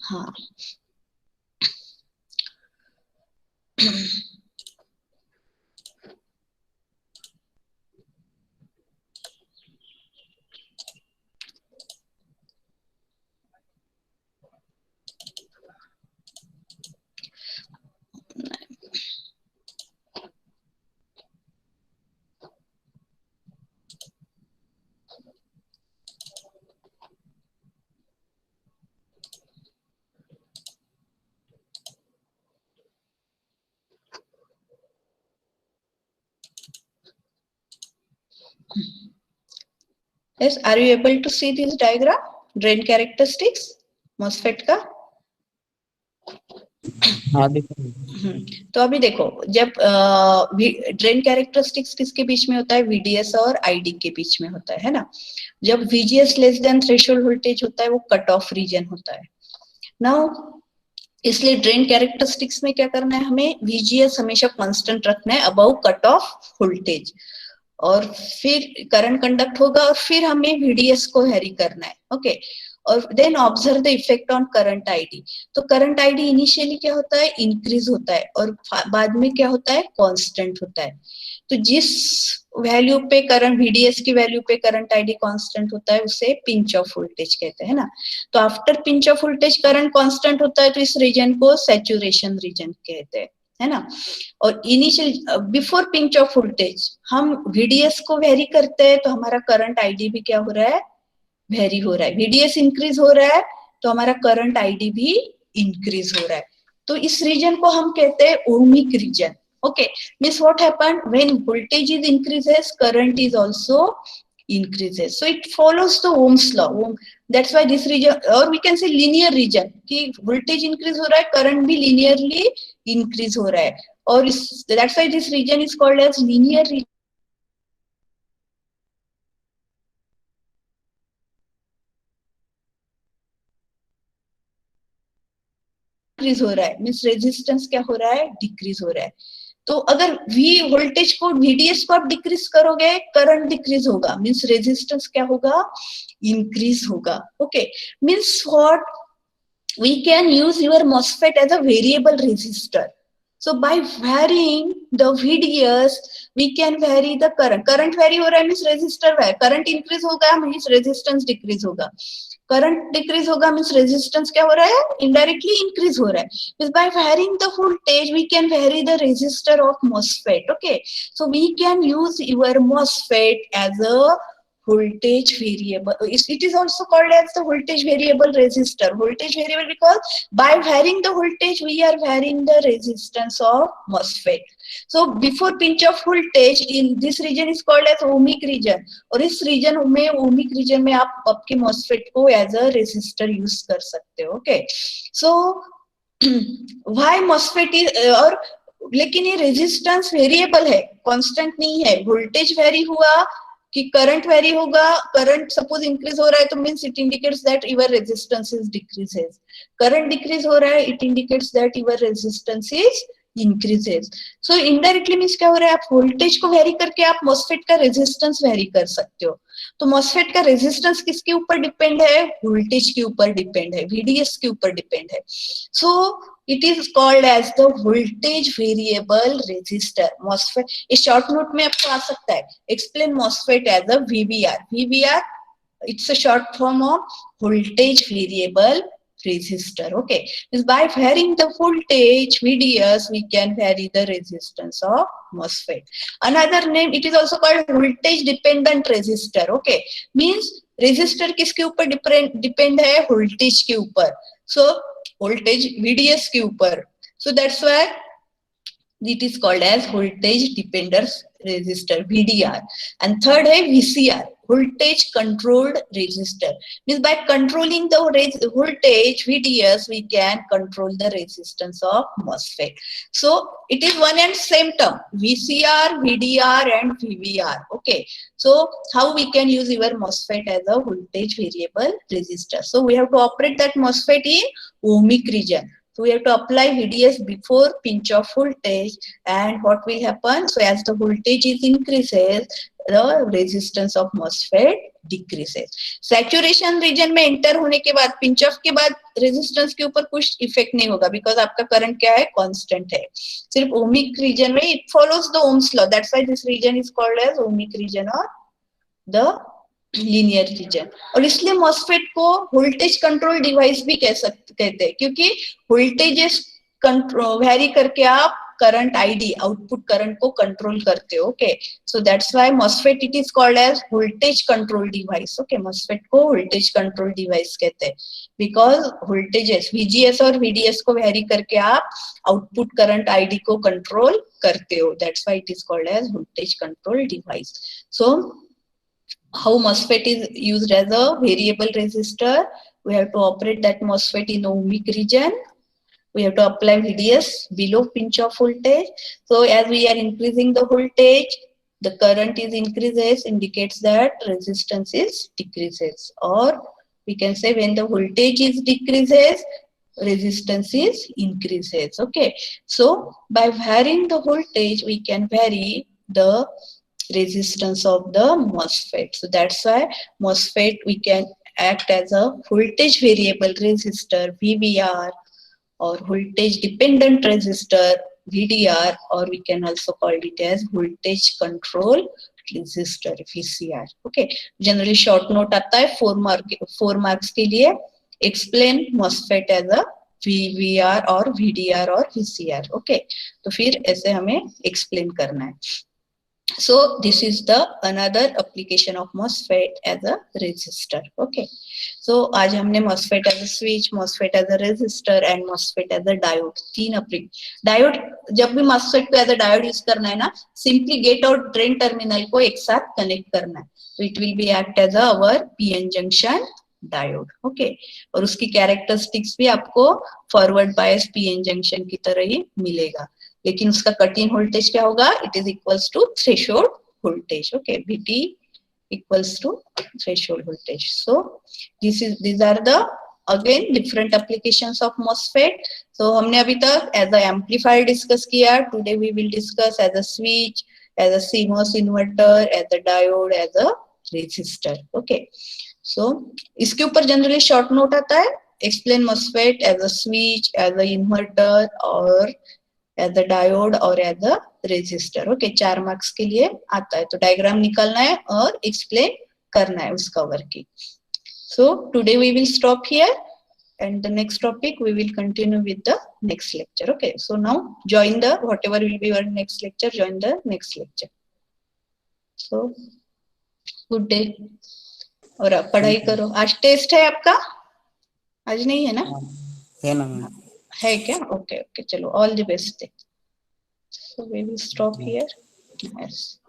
हाँ, yes, are you able to see this diagram, drain characteristics MOSFET का? हाँ देखो। तो अभी देखो, जब ड्रेन कैरेक्टरिस्टिक्स किसके बीच में होता है, वीडीएस और आईडी के बीच में होता है ना। जब VGS less than threshold voltage होता है वो कट ऑफ रीजन होता है। नाउ इसलिए ड्रेन कैरेक्टरिस्टिक्स में क्या करना है, हमें वीजीएस हमेशा कांस्टेंट रखना है अबव कट ऑफ वोल्टेज, और फिर करंट कंडक्ट होगा और फिर हमें वीडीएस को वेरी करना है। ओके, और then observe the effect on current ID. तो करंट आईडी इनिशियली क्या होता है, इंक्रीज होता है, और बाद में क्या होता है, कांस्टेंट होता है। तो जिस वैल्यू पे करंट, वीडीएस की वैल्यू पे करंट आईडी कांस्टेंट होता है उसे पिंच ऑफ वोल्टेज कहते हैं ना। तो after pinch of voltage current constant होता है तो इस रीजन को सैचुरेशन रीजन कहते हैं, है ना। और initial before pinch of voltage हम वीडीएस को वेरी करते हैं तो हमारा करंट आईडी भी क्या हो रहा है, वेरी हो रहा है। वीडीएस इंक्रीज हो रहा है तो हमारा करंट आईडी भी इंक्रीज हो रहा है। तो इस रीजन को हम कहते हैं ohmic region. Okay, means what happen when voltage is increases current is also increases, so it follows the Ohm's law. That's why this region, or we can say linear region, कि voltage increase हो रहा है, current भी linearly increase हो रहा है, और that's why this region is called as linear region. Increase हो रहा है मीन्स रेजिस्टेंस क्या हो रहा है, डिक्रीज हो रहा है। तो अगर वी वोल्टेज को, वीडीएस को आप डिक्रीज करोगे करंट डिक्रीज होगा, मीन्स रेजिस्टेंस क्या होगा, इंक्रीज होगा। Okay, means what, we can use your MOSFET as a variable resistor. So by varying the VDS, we can vary the current. Current vary हो रहा है means resistor है, current increase होगा means resistance decrease होगा, current decrease होगा means resistance क्या हो रहा है, indirectly increase हो रहा है. Because by varying the voltage, we can vary the resistor of MOSFET. Okay, so we can use your MOSFET as a voltage variable. It is also called as the voltage variable resistor. Voltage variable because by varying the voltage, we are varying the resistance of MOSFET. So before pinch of voltage, in this region is called as ohmic region. और इस region में, ohmic region में आप आपके MOSFET को as a resistor use कर सकते हो. Okay, so why MOSFET is, और लेकिन ये रेजिस्टेंस वेरिएबल है, कांस्टेंट नहीं है। वोल्टेज वेरी हुआ कि करंट वेरी होगा, करंट सपोज इंक्रीज हो रहा है तो means it indicates that your resistance is decreases, current decrease हो रहा है it indicates that your resistance is increases. So indirectly means क्या हो रहा है, आप वोल्टेज को वेरी करके आप मॉसफेट का रेजिस्टेंस वेरी कर सकते हो. तो मॉसफेट का रेजिस्टेंस किसके ऊपर डिपेंड है, वोल्टेज के ऊपर डिपेंड है, VDS के ऊपर डिपेंड है. So it is called as the voltage variable resistor MOSFET. इस शॉर्ट नोट में आपको आ सकता है, explain MOSFET as a VVR. VVR it's a short form of voltage variable resistor. Okay, is by varying the voltage VDS we can vary the resistance of MOSFET. Another name, it is also called voltage dependent resistor. Okay, means resistor किसके ऊपर depend है, voltage के ऊपर. So voltage VDS के ऊपर. So that's why it is called as voltage dependent resistor, VDR. And third है VCR, voltage controlled resistor. Means by controlling the voltage VDS we can control the resistance of MOSFET. So it is one and same term, VCR, VDR and VVR. Okay, so how we can use your MOSFET as a voltage variable resistor. So we have to operate that MOSFET in ohmic region. So we have to apply VDS before pinch of voltage, and what will happen? So as the voltage is increases, the resistance of MOSFET decreases. Saturation region में enter होने के बाद, pinch off के बाद resistance के ऊपर कुछ effect नहीं होगा, because आपका current क्या है, constant है. सिर्फ ohmic region में it follows the Ohm's law. That's why this region is called as ohmic region or the linear region. और इसलिए मॉसफेट को वोल्टेज कंट्रोल डिवाइस भी कहते हैं, क्योंकि वोल्टेजेस कंट्रोल वेरी करके आप करंट आईडी, आउटपुट करंट को कंट्रोल करते हो. Okay, so that's why MOSFET it is called as voltage control device. Okay, MOSFET को वोल्टेज कंट्रोल डिवाइस कहते हैं, बिकॉज वोल्टेजेस VGS और VDS को वेरी करके आप आउटपुट करंट आईडी को कंट्रोल करते हो. That's why it is called as voltage control device. So how MOSFET is used as a variable resistor? We have to operate that MOSFET in ohmic region. We have to apply VDS below pinch of voltage. So as we are increasing the voltage, the current is increases, indicates that resistance is decreases. Or we can say when the voltage is decreases, resistance is increases. Okay, so by varying the voltage, we can vary the resistance of the MOSFET. So that's why MOSFET we can act as a voltage variable resistor, VVR, or voltage dependent resistor, VDR, or we can also call it as voltage control resistor, VCR. Okay, generally short note आता है 4 marks के लिए. Explain MOSFET as a VVR or VDR or VCR. Okay, तो फिर ऐसे हमें explain करना है. So this is the another application of MOSFET as a resistor. Okay, so आज हमने MOSFET as a switch, MOSFET as a resistor and MOSFET as a diode, 3 diode. जब भी MOSFET को as a diode यूज करना है ना, simply gate और drain terminal को एक साथ कनेक्ट करना है. So it will be act as our PN junction diode. Okay, और उसकी कैरेक्टरिस्टिक्स भी आपको फॉरवर्ड बायस PN जंक्शन की तरह ही मिलेगा, लेकिन उसका कट इन वोल्टेज क्या होगा, it is equals to threshold voltage. Okay, VT equals to threshold voltage. So these are the again different applications of MOSFET. So हमने अभी तक एज अ एम्पलीफायर डिस्कस किया. Today we will discuss as a switch, as a CMOS inverter, as a diode, as a resistor. Okay, so इसके ऊपर generally short note आता है, explain MOSFET as a switch, as a inverter और as a diode और as a resistor. Okay, 4 marks के लिए आता है. तो डायग्राम निकालना है और एक्सप्लेन करना है उस कवर की. So today we will stop here and the next topic we will continue with the next lecture. Okay, so now join the whatever will be your next lecture, join the next lecture. So good day. और आप पढ़ाई करो. आज test है आपका, आज नहीं है ना? है ना मैम? है क्या? ओके ओके, चलो all the best. So we will stop here. Yes.